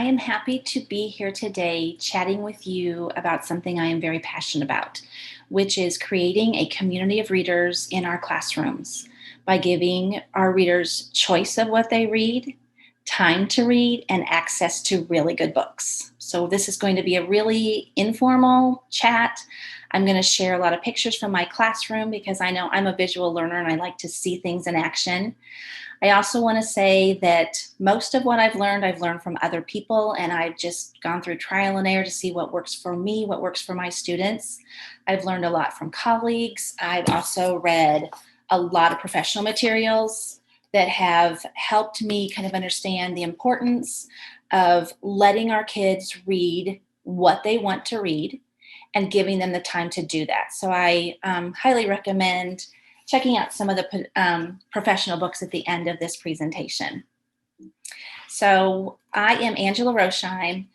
am happy to be here today chatting with you about something I am very passionate about, which is creating a community of readers in our classrooms by giving our readers choice of what they read, time to read, and access to really good books. So this is going to be a really informal chat. I'm going to share a lot of pictures from my classroom because I know I'm a visual learner and I like to see things in action. I also want to say that most of what I've learned from other people, and I've just gone through trial and error to see what works for me, what works for my students. I've learned a lot from colleagues. I've also read a lot of professional materials that have helped me kind of understand the importance of letting our kids read what they want to read and giving them the time to do that. So I highly recommend checking out some of the professional books at the end of this presentation. So I am Angela Rosheim.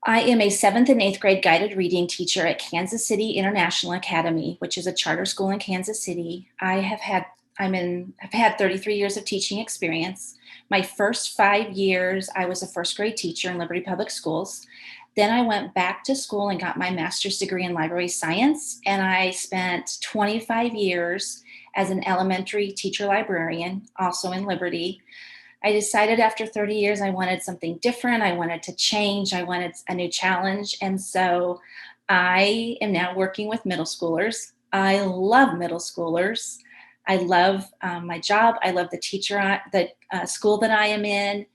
I am a 7th and 8th grade guided reading teacher at Kansas City International Academy, which is a charter school in Kansas City. I've had 33 years of teaching experience. My first 5 years, I was a first grade teacher in Liberty Public Schools. Then I went back to school and got my master's degree in library science, and I spent 25 years as an elementary teacher librarian, also in Liberty. I decided after 30 years I wanted something different. I wanted to change. I wanted a new challenge. And so I am now working with middle schoolers. I love middle schoolers. I love my job. I love the school that I am in.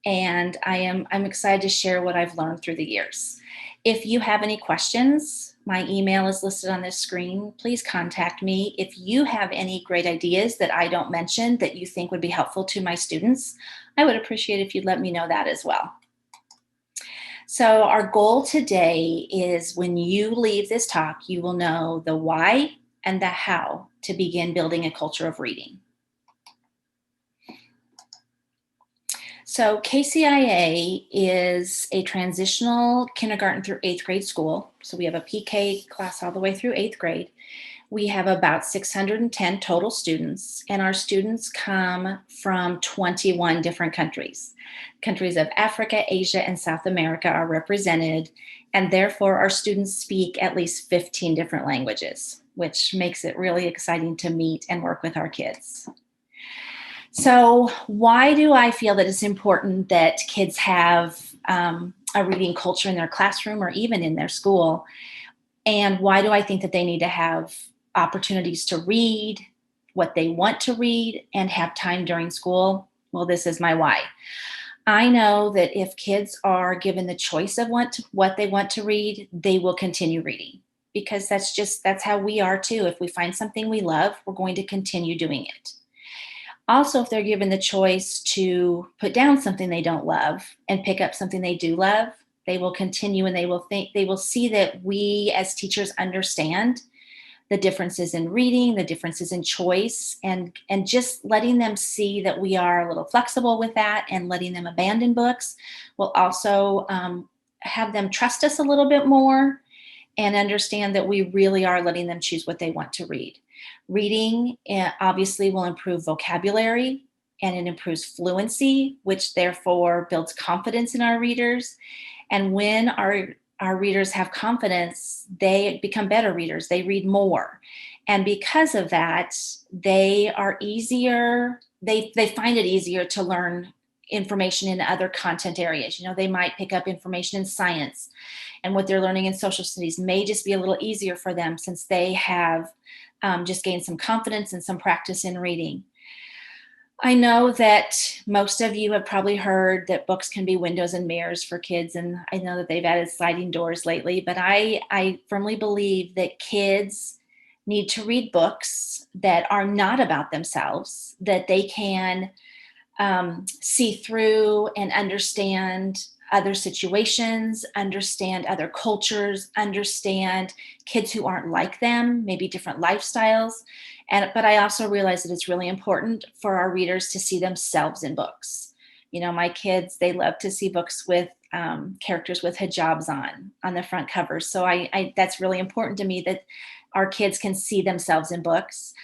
And I'm excited to share what I've learned through the years. If you have any questions, my email is listed on this screen. Please contact me. If you have any great ideas that I don't mention that you think would be helpful to my students, I would appreciate if you'd let me know that as well. So our goal today is when you leave this talk, you will know the why and the how to begin building a culture of reading. So KCIA is a transitional kindergarten through 8th grade school. So we have a PK class all the way through 8th grade. We have about 610 total students, and our students come from 21 different countries. Countries of Africa, Asia, and South America are represented, and therefore our students speak at least 15 different languages, which makes it really exciting to meet and work with our kids. So why do I feel that it's important that kids have a reading culture in their classroom or even in their school? And why do I think that they need to have opportunities to read what they want to read and have time during school? Well, this is my why. I know that if kids are given the choice of what they want to read, they will continue reading, because that's how we are too. If we find something we love, we're going to continue doing it. Also, if they're given the choice to put down something they don't love and pick up something they do love, they will continue, and they will see that we as teachers understand the differences in reading, the differences in choice, and just letting them see that we are a little flexible with that and letting them abandon books will also have them trust us a little bit more and understand that we really are letting them choose what they want to read. Reading obviously will improve vocabulary, and it improves fluency, which therefore builds confidence in our readers. And when our readers have confidence, they become better readers. They read more. And because of that, they find it easier to learn information in other content areas. They might pick up information in science, and what they're learning in social studies may just be a little easier for them since they have just gained some confidence and some practice in reading. I know that most of you have probably heard that books can be windows and mirrors for kids, and I know that they've added sliding doors lately, but I firmly believe that kids need to read books that are not about themselves, that they can see through and understand other situations, understand other cultures, understand kids who aren't like them, maybe different lifestyles. But I also realize that it's really important for our readers to see themselves in books. My kids, they love to see books with characters with hijabs on the front covers. So that's really important to me, that our kids can see themselves in books.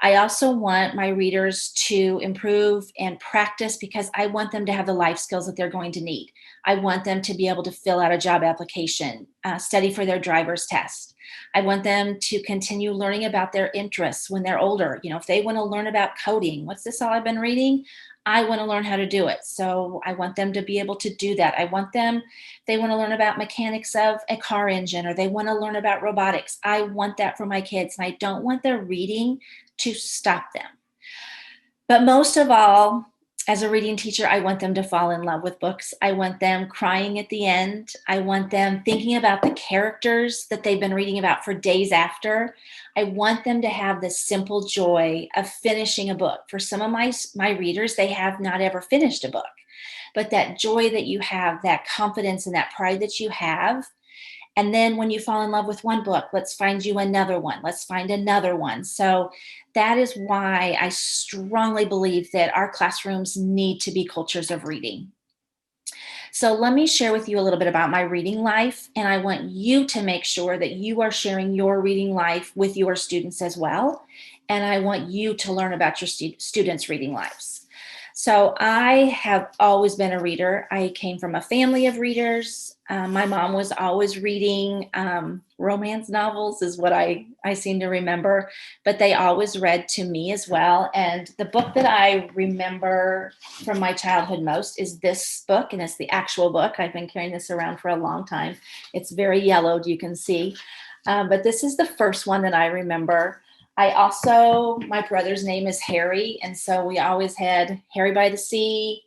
I also want my readers to improve and practice because I want them to have the life skills that they're going to need. I want them to be able to fill out a job application, study for their driver's test. I want them to continue learning about their interests when they're older. If they want to learn about coding, what's this all I've been reading? I want to learn how to do it. So I want them to be able to do that. I want them, if they want to learn about mechanics of a car engine or they want to learn about robotics, I want that for my kids. And I don't want their reading to stop them. But most of all, as a reading teacher, I want them to fall in love with books. I want them crying at the end. I want them thinking about the characters that they've been reading about for days after. I want them to have the simple joy of finishing a book. For some of my readers, they have not ever finished a book. But that joy that you have, that confidence and that pride that you have, and then when you fall in love with one book, let's find you another one. Let's find another one. So that is why I strongly believe that our classrooms need to be cultures of reading. So let me share with you a little bit about my reading life. And I want you to make sure that you are sharing your reading life with your students as well. And I want you to learn about your students' reading lives. So I have always been a reader. I came from a family of readers. My mom was always reading romance novels is what I seem to remember, but they always read to me as well. And the book that I remember from my childhood most is this book, and it's the actual book. I've been carrying this around for a long time. It's very yellowed, you can see. But this is the first one that I remember. My brother's name is Harry, and so we always had Harry by the Sea.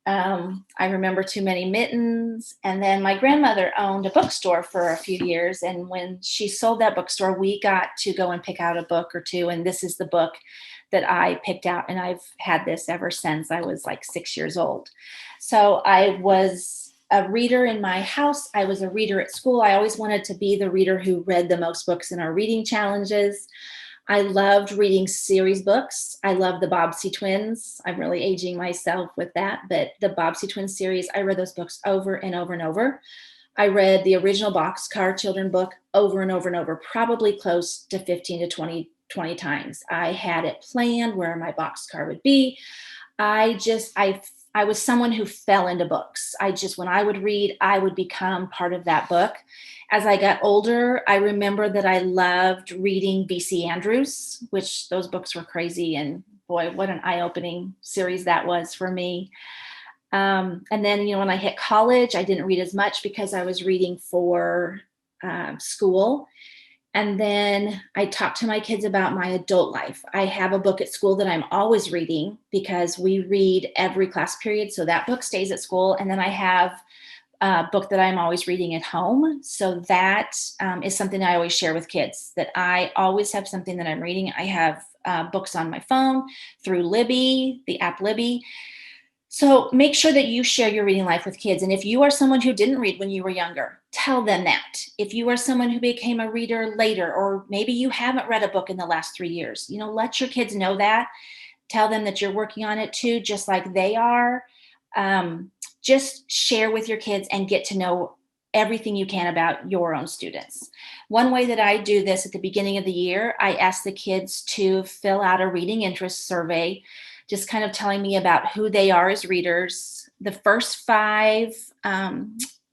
I remember Too Many Mittens. And then my grandmother owned a bookstore for a few years. And when she sold that bookstore, we got to go and pick out a book or two. And this is the book that I picked out. And I've had this ever since I was like 6 years old. So I was a reader in my house. I was a reader at school. I always wanted to be the reader who read the most books in our reading challenges. I loved reading series books. I love the Bobbsey twins. I'm really aging myself with that, but the Bobbsey twins series, I read those books over and over and over. I read the original Boxcar Children book over and over and over, probably close to 15 to 20 times. I had it planned where my boxcar would be. I was someone who fell into books. When I would read, I would become part of that book. As I got older, I remember that I loved reading V.C. Andrews, which those books were crazy. And boy, what an eye-opening series that was for me. And then, when I hit college, I didn't read as much because I was reading for school. And then I talk to my kids about my adult life. I have a book at school that I'm always reading because we read every class period. So that book stays at school. And then I have a book that I'm always reading at home. So that is something I always share with kids, that I always have something that I'm reading. I have books on my phone through Libby, the app Libby. So make sure that you share your reading life with kids. And if you are someone who didn't read when you were younger, tell them that. If you are someone who became a reader later, or maybe you haven't read a book in the last 3 years, let your kids know that. Tell them that you're working on it too, just like they are. Just share with your kids and get to know everything you can about your own students. One way that I do this at the beginning of the year, I ask the kids to fill out a reading interest survey, just kind of telling me about who they are as readers. The first 5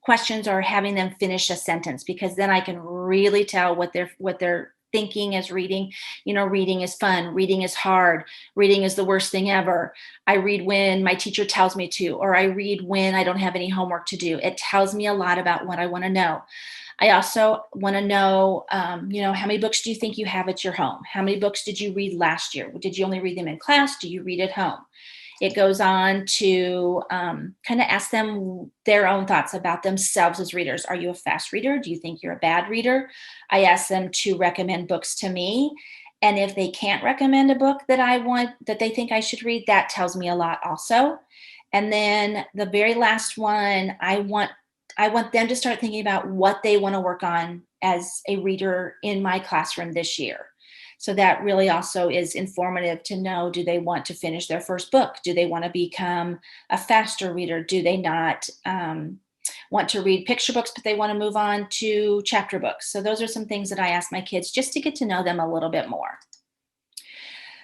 questions are having them finish a sentence, because then I can really tell what they're thinking as reading. Reading is fun. Reading is hard. Reading is the worst thing ever. I read when my teacher tells me to, or I read when I don't have any homework to do. It tells me a lot about what I want to know. I also want to know, how many books do you think you have at your home? How many books did you read last year? Did you only read them in class? Do you read at home? It goes on to kind of ask them their own thoughts about themselves as readers. Are you a fast reader? Do you think you're a bad reader? I ask them to recommend books to me. And if they can't recommend a book that they think I should read, that tells me a lot also. And then the very last one, I want them to start thinking about what they want to work on as a reader in my classroom this year. So that really also is informative to know, do they want to finish their first book? Do they want to become a faster reader? Do they not want to read picture books, but they want to move on to chapter books? So those are some things that I ask my kids just to get to know them a little bit more.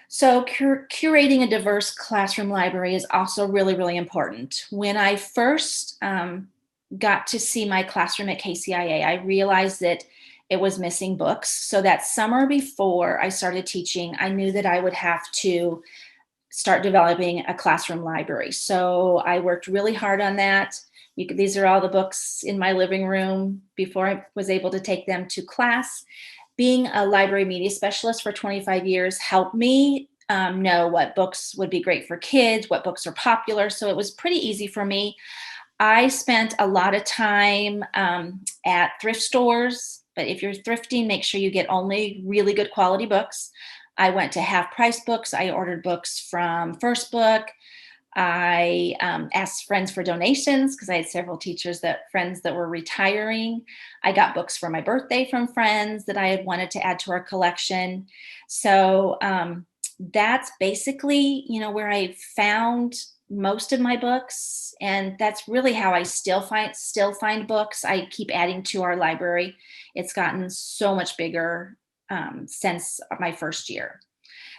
So curating a diverse classroom library is also really, really important. When I first got to see my classroom at KCIA, I realized that it was missing books. So that summer before I started teaching, I knew that I would have to start developing a classroom library. So I worked really hard on that. These are all the books in my living room before I was able to take them to class. Being a library media specialist for 25 years helped me know what books would be great for kids, what books are popular. So it was pretty easy for me. I spent a lot of time at thrift stores, but if you're thrifting, make sure you get only really good quality books. I went to half price books. I ordered books from First Book. I asked friends for donations because I had several friends that were retiring. I got books for my birthday from friends that I had wanted to add to our collection. So that's basically, where I found most of my books, and that's really how I still find books. I keep adding to our library. It's gotten so much bigger since my first year.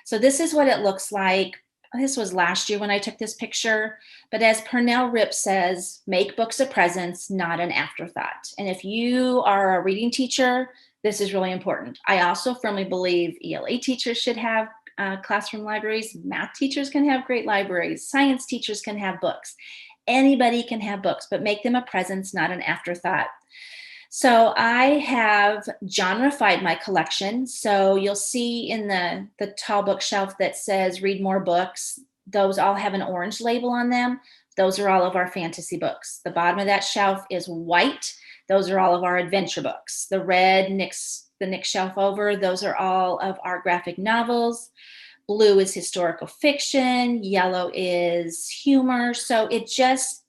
So this is what it looks like. This was last year when I took this picture, but as Pernell Rip says, make books a presence, not an afterthought. And if you are a reading teacher, this is really important. I also firmly believe ELA teachers should have classroom libraries. Math teachers can have great libraries. Science teachers can have books. Anybody can have books, but make them a presence, not an afterthought. So I have genreified my collection. So you'll see in the tall bookshelf that says read more books. Those all have an orange label on them. Those are all of our fantasy books. The bottom of that shelf is white. Those are all of our adventure books. The red the next shelf over, those are all of our graphic novels. Blue is historical fiction. Yellow is humor. So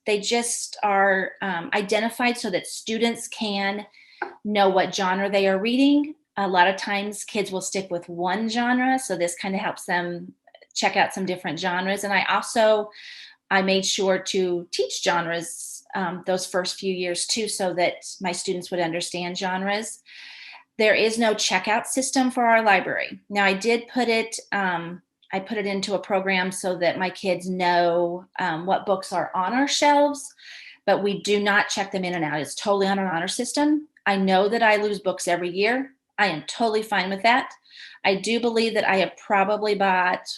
they just are identified so that students can know what genre they are reading. A lot of times kids will stick with one genre. So this kind of helps them check out some different genres. And I made sure to teach genres those first few years too, so that my students would understand genres. There is no checkout system for our library. Now I did put it, I put it into a program so that my kids know what books are on our shelves, but we do not check them in and out. It's totally on an honor system. I know that I lose books every year. I am totally fine with that. I do believe that I have probably bought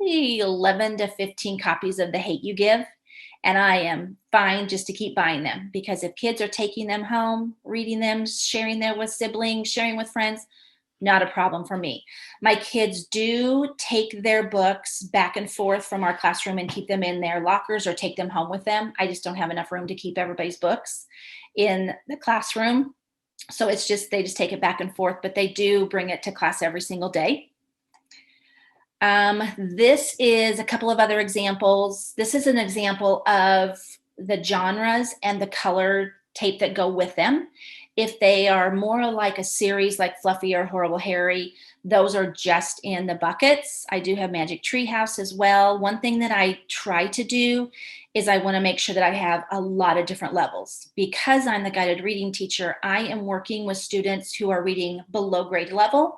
11 to 15 copies of The Hate You Give. And I am fine just to keep buying them, because if kids are taking them home, reading them, sharing them with siblings, sharing with friends, not a problem for me. My kids do take their books back and forth from our classroom and keep them in their lockers or take them home with them. I just don't have enough room to keep everybody's books in the classroom. So they just take it back and forth, but they do bring it to class every single day. This is a couple of other examples. This is an example of the genres and the color tape that go with them. If they are more like a series like Fluffy or Horrible Harry, those are just in the buckets. I do have Magic Tree House as well. One thing that I try to do is I want to make sure that I have a lot of different levels. Because I'm the guided reading teacher, I am working with students who are reading below grade level.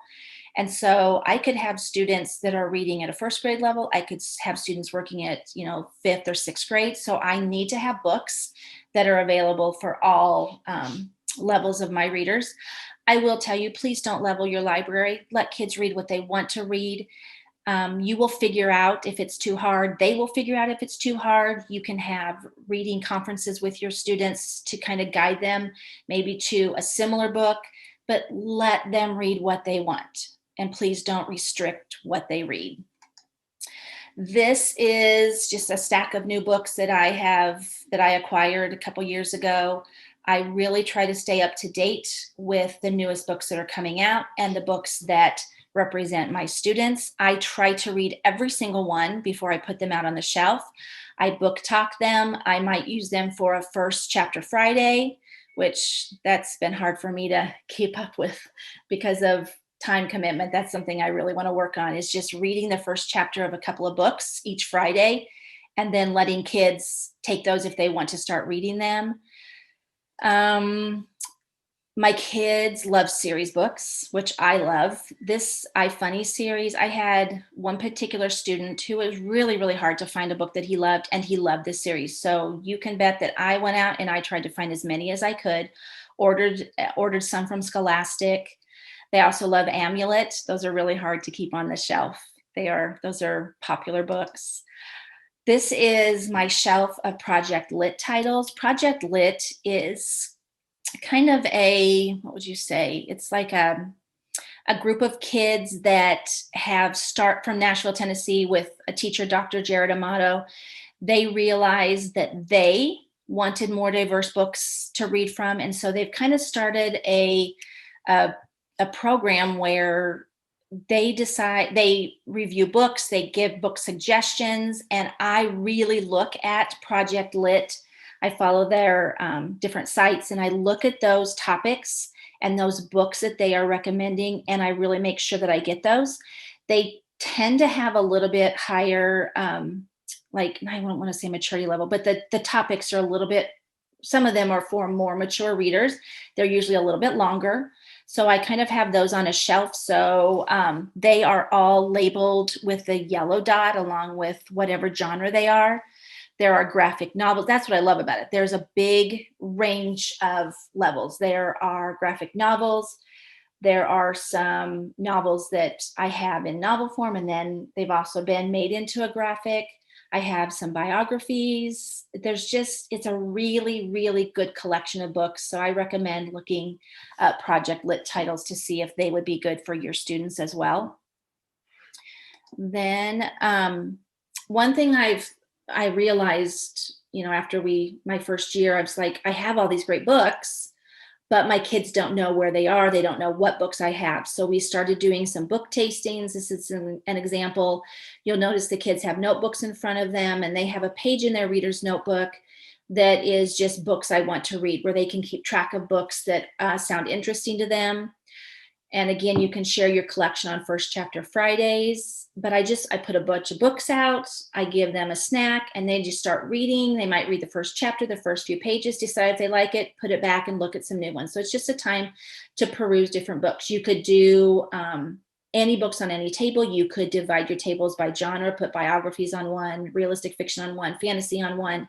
And so I could have students that are reading at a first grade level. I could have students working at, fifth or sixth grade. So I need to have books that are available for all levels of my readers. I will tell you, please don't level your library. Let kids read what they want to read. You will figure out if it's too hard. They will figure out if it's too hard. You can have reading conferences with your students to kind of guide them maybe to a similar book, but let them read what they want. And please don't restrict what they read. This is just a stack of new books that I acquired a couple years ago. I really try to stay up to date with the newest books that are coming out and the books that represent my students. I try to read every single one before I put them out on the shelf. I book talk them. I might use them for a first chapter Friday, which that's been hard for me to keep up with because of time commitment. That's something I really want to work on, is just reading the first chapter of a couple of books each Friday and then letting kids take those if they want to start reading them. My kids love series books, which I love. This iFunny series, I had one particular student who was really, really hard to find a book that he loved, and he loved this series. So you can bet that I went out and I tried to find as many as I could. Ordered some from Scholastic. They also love Amulet. Those are really hard to keep on the shelf. Those are popular books. This is my shelf of Project Lit titles. Project Lit is kind of what would you say? It's like a group of kids that have start from Nashville, Tennessee with a teacher, Dr. Jared Amato. They realized that they wanted more diverse books to read from. And so they've kind of started a, a program where they review books, they give book suggestions, and I really look at Project Lit. I follow their different sites and I look at those topics and those books that they are recommending, and I really make sure that I get those. They tend to have a little bit higher, like, I don't want to say maturity level, but the topics are a little bit, some of them are for more mature readers. They're usually a little bit longer. So I kind of have those on a shelf. So they are all labeled with a yellow dot along with whatever genre they are. There are graphic novels. That's what I love about it. There's a big range of levels. There are graphic novels. There are some novels that I have in novel form, and then they've also been made into a graphic. I have some biographies. It's a really, really good collection of books. So I recommend looking at Project Lit titles to see if they would be good for your students as well. Then one thing I realized, after my first year, I was like, I have all these great books, but my kids don't know where they are. They don't know what books I have. So we started doing some book tastings. This is an example. You'll notice the kids have notebooks in front of them, and they have a page in their reader's notebook that is just books I want to read, where they can keep track of books that sound interesting to them. And again, you can share your collection on First Chapter Fridays. But I put a bunch of books out. I give them a snack, and they just start reading. They might read the first chapter, the first few pages, decide if they like it, put it back, and look at some new ones. So it's just a time to peruse different books. You could do any books on any table. You could divide your tables by genre, put biographies on one, realistic fiction on one, fantasy on one,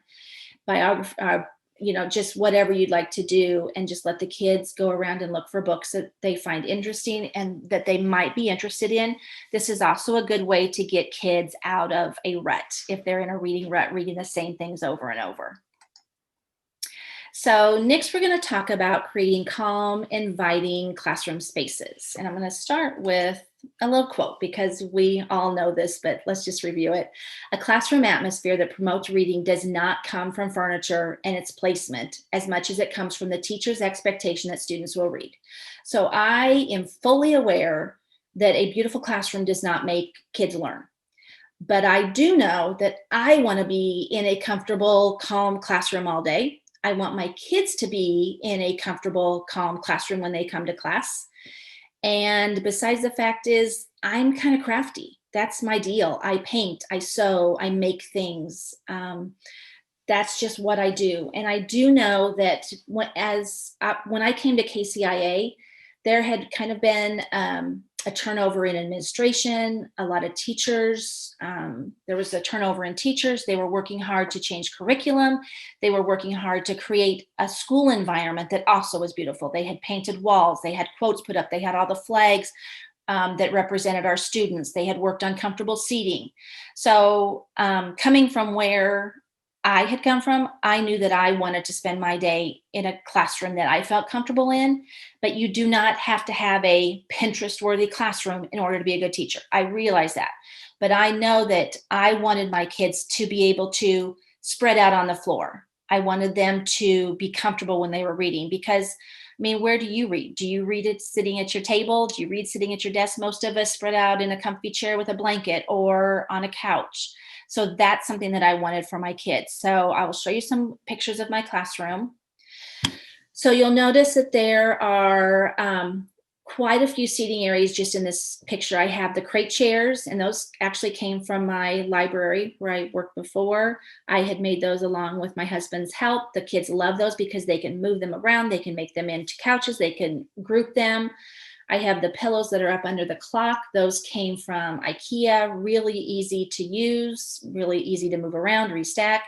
just whatever you'd like to do, and just let the kids go around and look for books that they find interesting and that they might be interested in. This is also a good way to get kids out of a rut if they're in a reading rut, reading the same things over and over. So next, we're going to talk about creating calm, inviting classroom spaces. And I'm going to start with a little quote, because we all know this, but let's just review it. A classroom atmosphere that promotes reading does not come from furniture and its placement as much as it comes from the teacher's expectation that students will read. So I am fully aware that a beautiful classroom does not make kids learn. But I do know that I want to be in a comfortable, calm classroom all day. I want my kids to be in a comfortable, calm classroom when they come to class. And besides, the fact is, I'm kind of crafty. That's my deal. I paint, I sew, I make things. That's just what I do. And I do know that when I came to KCIA, there had kind of been a turnover in administration, a lot of teachers. There was a turnover in teachers. They were working hard to change curriculum. They were working hard to create a school environment that also was beautiful. They had painted walls. They had quotes put up. They had all the flags that represented our students. They had worked on comfortable seating. So coming from where I had come from, I knew that I wanted to spend my day in a classroom that I felt comfortable in, but you do not have to have a Pinterest-worthy classroom in order to be a good teacher. I realize that, but I know that I wanted my kids to be able to spread out on the floor. I wanted them to be comfortable when they were reading, because where do you read? Do you read it sitting at your table? Do you read sitting at your desk? Most of us spread out in a comfy chair with a blanket or on a couch. So that's something that I wanted for my kids. So I will show you some pictures of my classroom. So you'll notice that there are quite a few seating areas just in this picture. I have the crate chairs, and those actually came from my library where I worked before. I had made those along with my husband's help. The kids love those because they can move them around. They can make them into couches. They can group them. I have the pillows that are up under the clock. Those came from IKEA, really easy to use, really easy to move around, restack.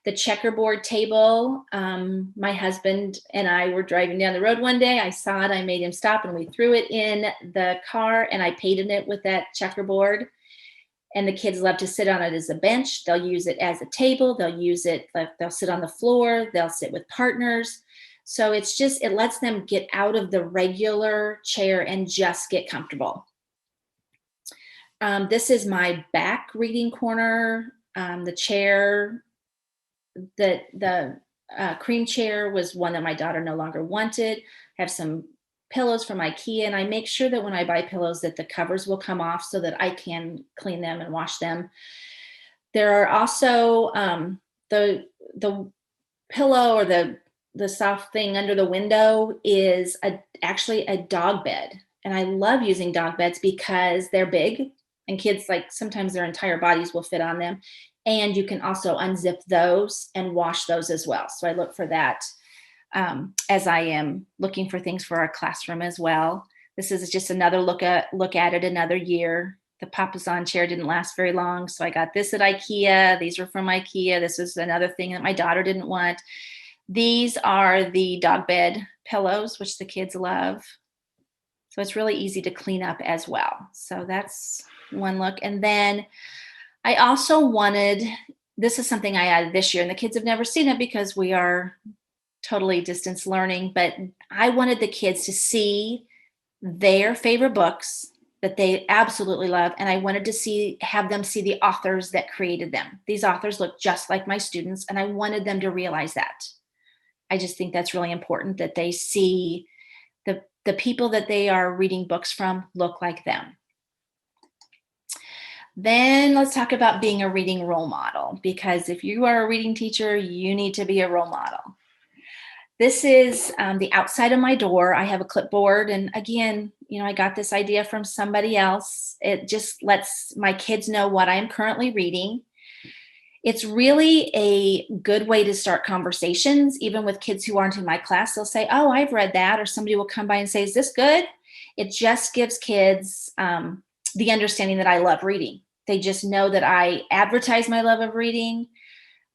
The checkerboard table, my husband and I were driving down the road one day. I saw it, I made him stop, and we threw it in the car, and I painted it with that checkerboard. And the kids love to sit on it as a bench. They'll use it as a table. They'll use it, like they'll sit on the floor. They'll sit with partners. So it's just, it lets them get out of the regular chair and just get comfortable. This is my back reading corner. The chair, the cream chair was one that my daughter no longer wanted. I have some pillows from IKEA, and I make sure that when I buy pillows that the covers will come off so that I can clean them and wash them. There are also the pillow, or the soft thing under the window is actually a dog bed. And I love using dog beds because they're big, and kids, like, sometimes their entire bodies will fit on them. And you can also unzip those and wash those as well. So I look for that as I am looking for things for our classroom as well. This is just another look at it another year. The Papasan chair didn't last very long, so I got this at IKEA. These were from IKEA. This is another thing that my daughter didn't want. These are the dog bed pillows, which the kids love. So it's really easy to clean up as well. So that's one look. And then I also wanted, this is something I added this year, and the kids have never seen it because we are totally distance learning, but I wanted the kids to see their favorite books that they absolutely love, and I wanted to have them see the authors that created them. These authors look just like my students, and I wanted them to realize that. I just think that's really important, that they see the people that they are reading books from look like them. Then let's talk about being a reading role model, because if you are a reading teacher, you need to be a role model. This is the outside of my door. I have a clipboard, and again, I got this idea from somebody else. It just lets my kids know what I'm currently reading. It's really a good way to start conversations, even with kids who aren't in my class. They'll say, "Oh, I've read that," or somebody will come by and say, "Is this good?" It just gives kids the understanding that I love reading. They just know that I advertise my love of reading.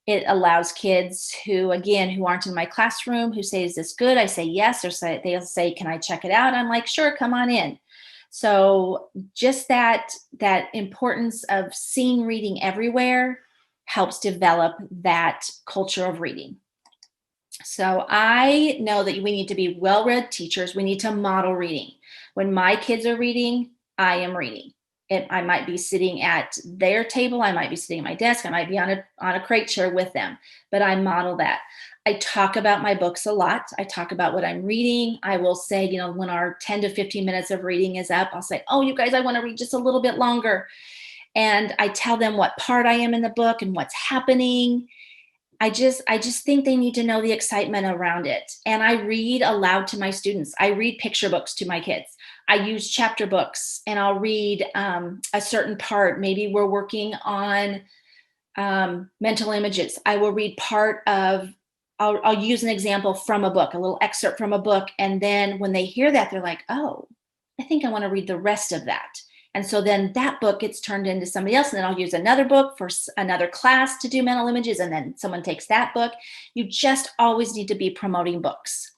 It allows kids who aren't in my classroom, who say, "Is this good?" I say yes, or they'll say, "Can I check it out?" I'm like, "Sure, come on in." So just that importance of seeing reading everywhere helps develop that culture of reading. So I know that we need to be well-read teachers. We need to model reading. When my kids are reading, I am reading. I might be sitting at their table. I might be sitting at my desk. I might be on a crate chair with them, but I model that. I talk about my books a lot. I talk about what I'm reading. I will say, when our 10 to 15 minutes of reading is up, I'll say, "Oh, you guys, I want to read just a little bit longer." And I tell them what part I am in the book and what's happening. I just think they need to know the excitement around it. And I read aloud to my students. I read picture books to my kids. I use chapter books, and I'll read a certain part. Maybe we're working on mental images. I will read I'll use an example from a book, a little excerpt from a book. And then when they hear that, they're like, "Oh, I think I want to read the rest of that." And so then that book gets turned into somebody else. And then I'll use another book for another class to do mental images. And then someone takes that book. You just always need to be promoting books.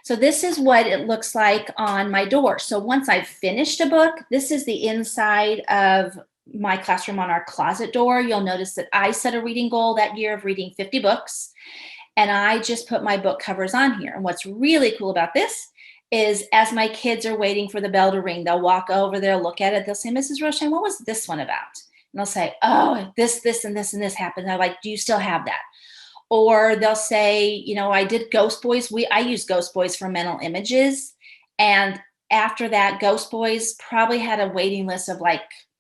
So this is what it looks like on my door. So once I've finished a book, this is the inside of my classroom on our closet door. You'll notice that I set a reading goal that year of reading 50 books. And I just put my book covers on here. And what's really cool about this is, as my kids are waiting for the bell to ring, they'll walk over, they'll look at it, they'll say, "Mrs. Rosheim, what was this one about?" And they'll say, "Oh, this, and this, and this happened." And I'm like, "Do you still have that?" Or they'll say, "I did Ghost Boys. I use Ghost Boys for mental images." And after that, Ghost Boys probably had a waiting list of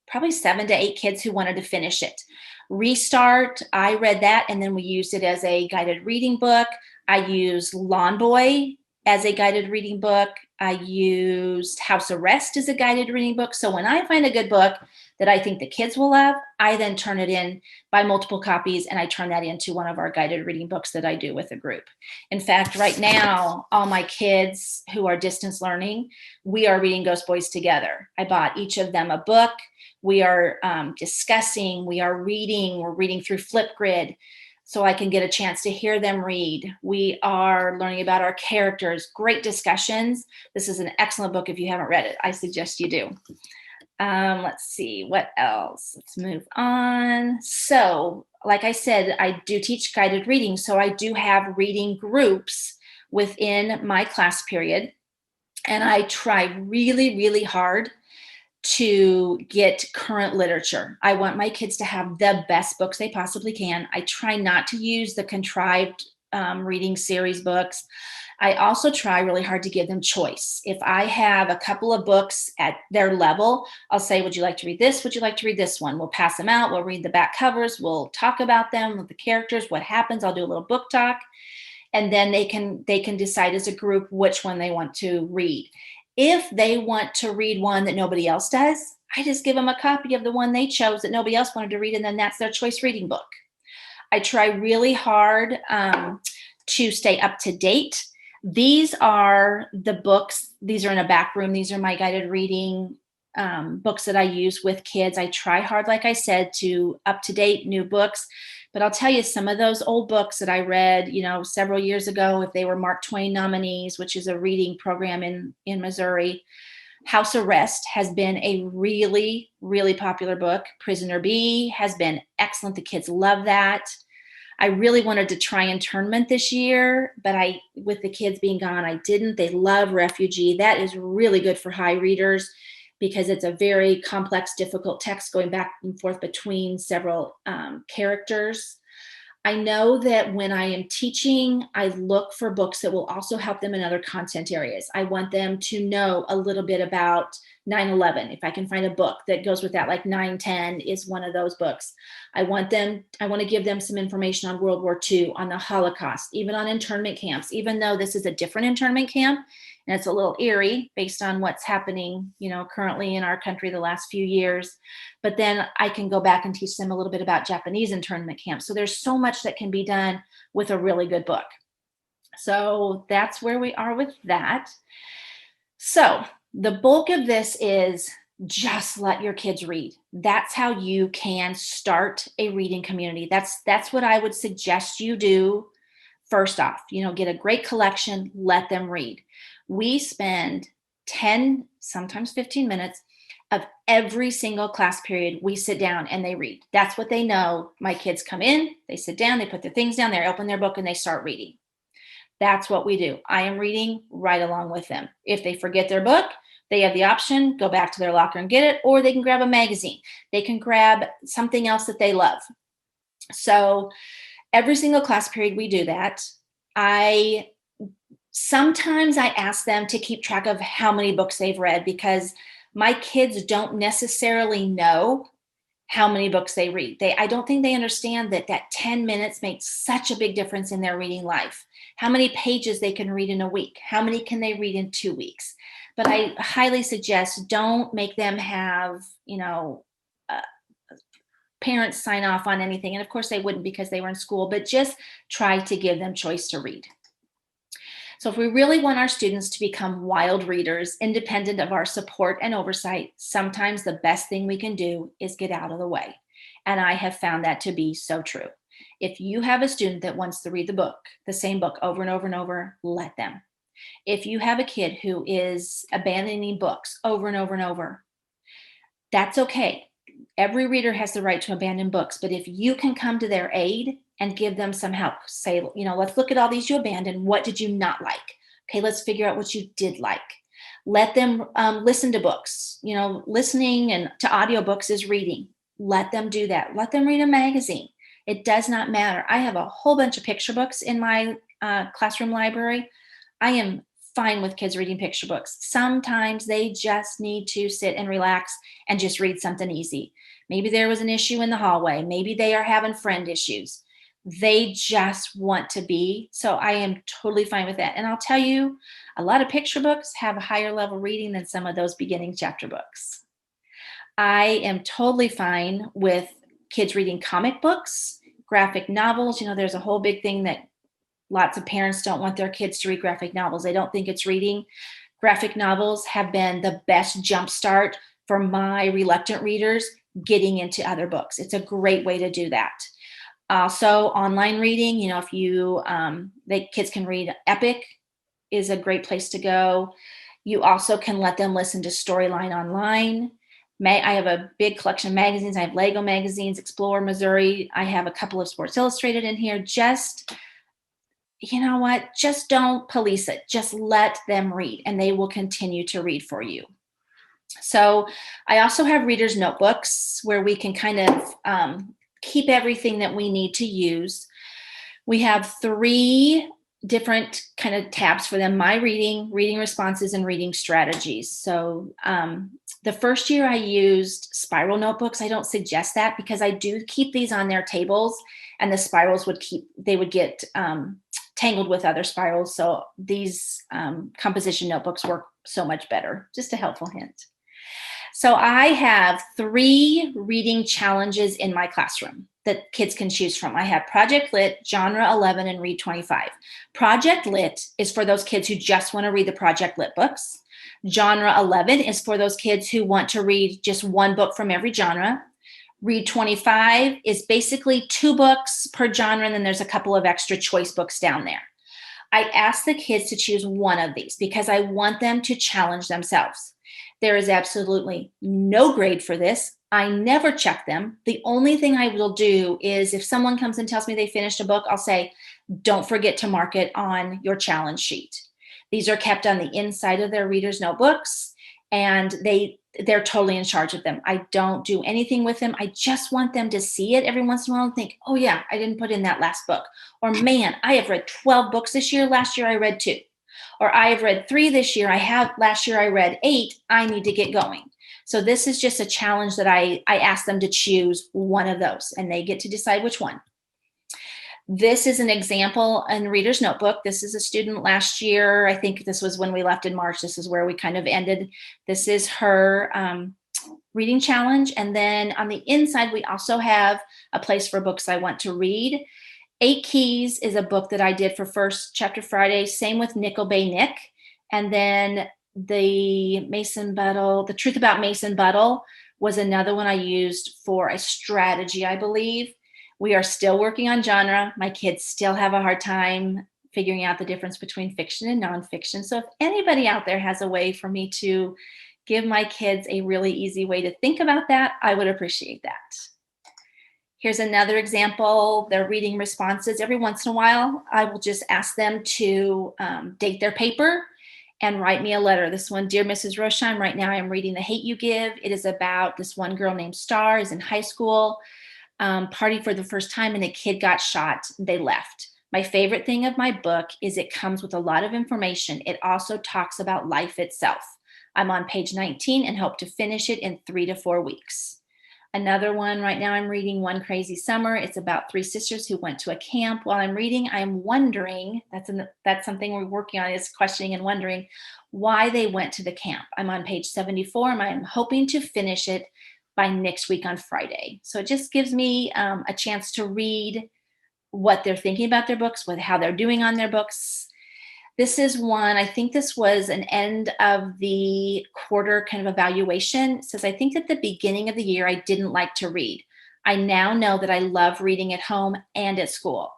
probably 7 to 8 kids who wanted to finish it. Restart, I read that, and then we used it as a guided reading book. I used Lawn Boy as a guided reading book. I used House Arrest as a guided reading book. So when I find a good book that I think the kids will love, I then turn it in, buy multiple copies, and I turn that into one of our guided reading books that I do with a group. In fact, right now, all my kids who are distance learning, we are reading Ghost Boys together. I bought each of them a book. We are discussing, we're reading through Flipgrid so I can get a chance to hear them read. We are learning about our characters, great discussions. This is an excellent book if you haven't read it. I suggest you do. Let's see, what else? Let's move on. So, like I said, I do teach guided reading. So I do have reading groups within my class period. And I try really, really hard to get current literature. I want my kids to have the best books they possibly can. I try not to use the contrived reading series books. I also try really hard to give them choice. If I have a couple of books at their level, I'll say, would you like to read this? Would you like to read this one? We'll pass them out. We'll read the back covers. We'll talk about them with the characters, what happens. I'll do a little book talk. And then they can decide as a group which one they want to read. If they want to read one that nobody else does, I just give them a copy of the one they chose that nobody else wanted to read, and then that's their choice reading book. I try really hard to stay up to date. These are the books. These are in a back room. These are my guided reading books that I use with kids. I try hard, like I said, to up to date new books. But I'll tell you, some of those old books that I read, several years ago, if they were Mark Twain nominees, which is a reading program in Missouri, House Arrest has been a really, really popular book. Prisoner B has been excellent. The kids love that. I really wanted to try internment this year, but with the kids being gone, I didn't. They love Refugee. That is really good for high readers because it's a very complex, difficult text going back and forth between several characters. I know that when I am teaching, I look for books that will also help them in other content areas. I want them to know a little bit about 9/11. If I can find a book that goes with that, like 9/10 is one of those books. I want to give them some information on World War II, on the Holocaust, even on internment camps, even though this is a different internment camp. And it's a little eerie based on what's happening, currently in our country the last few years. But then I can go back and teach them a little bit about Japanese internment camps. So there's so much that can be done with a really good book. So that's where we are with that. So the bulk of this is just let your kids read. That's how you can start a reading community. That's what I would suggest you do. First off, get a great collection, let them read. We spend 10, sometimes 15 minutes of every single class period. We sit down and they read. That's what they know. My kids come in, they sit down, they put their things down, they open their book and they start reading. That's what we do. I am reading right along with them. If they forget their book, they have the option, go back to their locker and get it, or they can grab a magazine. They can grab something else that they love. So every single class period, we do that. Sometimes I ask them to keep track of how many books they've read because my kids don't necessarily know how many books they read. I don't think they understand that 10 minutes makes such a big difference in their reading life. How many pages they can read in a week? How many can they read in 2 weeks? But I highly suggest don't make them have, parents sign off on anything. And of course they wouldn't because they were in school, but just try to give them choice to read. So if we really want our students to become wild readers, independent of our support and oversight, sometimes the best thing we can do is get out of the way. And I have found that to be so true. If you have a student that wants to read the same book over and over and over, let them. If you have a kid who is abandoning books over and over and over, that's okay. Every reader has the right to abandon books, but if you can come to their aid and give them some help, say, let's look at all these you abandoned. What did you not like? Okay, let's figure out what you did like. Let them listen to books. Listening and to audiobooks is reading. Let them do that. Let them read a magazine. It does not matter. I have a whole bunch of picture books in my classroom library. I am fine with kids reading picture books. Sometimes they just need to sit and relax and just read something easy. Maybe there was an issue in the hallway. Maybe they are having friend issues. they just want to be. So I am totally fine with that. And I'll tell you, a lot of picture books have a higher level reading than some of those beginning chapter books. I am totally fine with kids reading comic books, graphic novels. There's a whole big thing that lots of parents don't want their kids to read graphic novels. They don't think it's reading. Graphic novels have been the best jumpstart for my reluctant readers getting into other books. It's a great way to do that. Also, online reading, if kids can read Epic is a great place to go. You also can let them listen to Storyline online. I have a big collection of magazines. I have Lego magazines, Explore, Missouri. I have a couple of Sports Illustrated in here. Just, you know what? Just don't police it. Just let them read, and they will continue to read for you. So I also have readers' notebooks where we can kind of keep everything that we need to use. We have 3 different kind of tabs for them: my reading, reading responses, and reading strategies. So the first year I used spiral notebooks. I don't suggest that because I do keep these on their tables, and the spirals would get tangled with other spirals. So these composition notebooks work so much better. Just a helpful hint. So I have 3 reading challenges in my classroom that kids can choose from. I have Project Lit, Genre 11, and Read 25. Project Lit is for those kids who just want to read the Project Lit books. Genre 11 is for those kids who want to read just one book from every genre. Read 25 is basically 2 books per genre, and then there's a couple of extra choice books down there. I ask the kids to choose one of these because I want them to challenge themselves. There is absolutely no grade for this. I never check them. The only thing I will do is if someone comes and tells me they finished a book, I'll say, don't forget to mark it on your challenge sheet. These are kept on the inside of their readers' notebooks, and they're totally in charge of them. I don't do anything with them. I just want them to see it every once in a while and think, oh yeah, I didn't put in that last book. Or man, I have read 12 books this year. Last year I read 2. Or I have read 3 this year. Last year I read 8. I need to get going. So this is just a challenge that I ask them to choose one of those, and they get to decide which one. This is an example in Reader's Notebook. This is a student last year. I think this was when we left in March. This is where we kind of ended. This is her reading challenge. And then on the inside, we also have a place for books I want to read. 8 Keys is a book that I did for First Chapter Friday. Same with Nickel Bay Nick. And then the Truth About Mason Buttle was another one I used for a strategy, I believe. We are still working on genre. My kids still have a hard time figuring out the difference between fiction and nonfiction. So if anybody out there has a way for me to give my kids a really easy way to think about that, I would appreciate that. Here's another example. Their reading responses. Every once in a while, I will just ask them to date their paper and write me a letter. This one, Dear Mrs. Rosheim, right now I'm reading The Hate You Give. It is about this one girl named Star, is in high school, party for the first time, and a kid got shot. They left. My favorite thing of my book is it comes with a lot of information. It also talks about life itself. I'm on page 19 and hope to finish it in 3 to 4 weeks. Another one, right now I'm reading One Crazy Summer. It's about 3 sisters who went to a camp. While I'm reading, I'm wondering, that's something we're working on, is questioning and wondering why they went to the camp. I'm on page 74 and I'm hoping to finish it by next week on Friday. So it just gives me a chance to read what they're thinking about their books, how they're doing on their books. This is one, I think this was an end of the quarter kind of evaluation. It says, I think at the beginning of the year, I didn't like to read. I now know that I love reading at home and at school.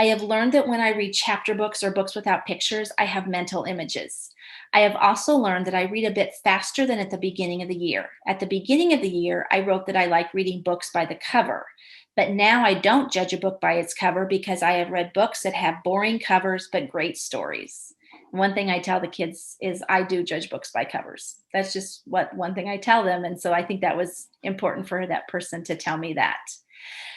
I have learned that when I read chapter books or books without pictures, I have mental images. I have also learned that I read a bit faster than at the beginning of the year. At the beginning of the year, I wrote that I like reading books by the cover. But now I don't judge a book by its cover because I have read books that have boring covers but great stories. One thing I tell the kids is I do judge books by covers. That's just one thing I tell them. And so I think that was important for that person to tell me that.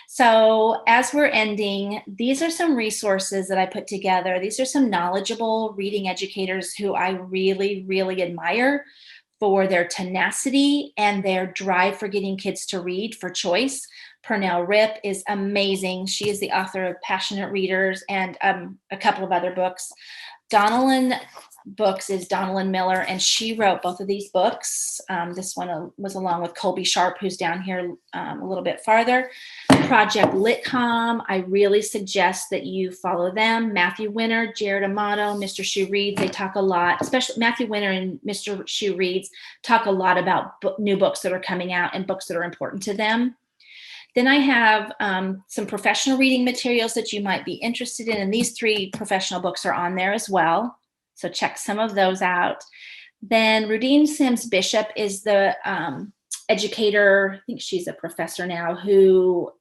So as we're ending, these are some resources that I put together. These are some knowledgeable reading educators who I really, really admire for their tenacity and their drive for getting kids to read for choice. Pernell Rip is amazing. She is the author of Passionate Readers and a couple of other books. Donalyn Books is Donalyn Miller, and she wrote both of these books. This one was along with Colby Sharp, who's down here a little bit farther. Project Litcom, I really suggest that you follow them. Matthew Winter, Jared Amato, Mr. Shoe Reads, they talk a lot, especially Matthew Winter and Mr. Shoe Reads talk a lot about new books that are coming out and books that are important to them. Then I have some professional reading materials that you might be interested in, and these 3 professional books are on there as well. So check some of those out. Then Rudine Sims Bishop is the educator, I think she's a professor now, who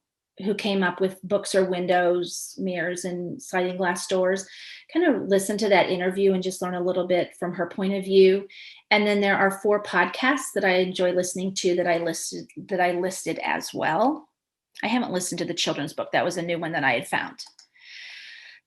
came up with Books Are Windows, Mirrors, and Sliding Glass Doors. Kind of listen to that interview and just learn a little bit from her point of view. And then there are 4 podcasts that I enjoy listening to that I listed as well. I haven't listened to the children's book. That was a new one that I had found.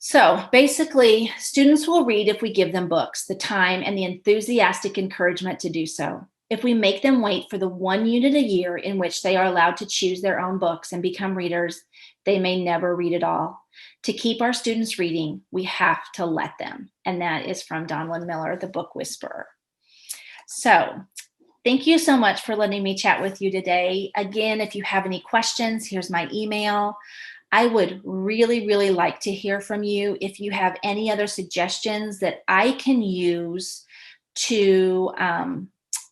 So basically, students will read if we give them books, the time, and the enthusiastic encouragement to do so. If we make them wait for the 1 unit a year in which they are allowed to choose their own books and become readers, they may never read at all. To keep our students reading, we have to let them. And that is from Donalyn Miller, the Book Whisperer. So thank you so much for letting me chat with you today. Again, if you have any questions, here's my email. I would really, really like to hear from you. If you have any other suggestions that I can use to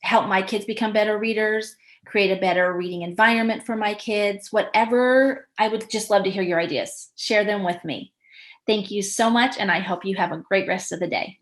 help my kids become better readers, create a better reading environment for my kids, whatever, I would just love to hear your ideas. Share them with me. Thank you so much, and I hope you have a great rest of the day.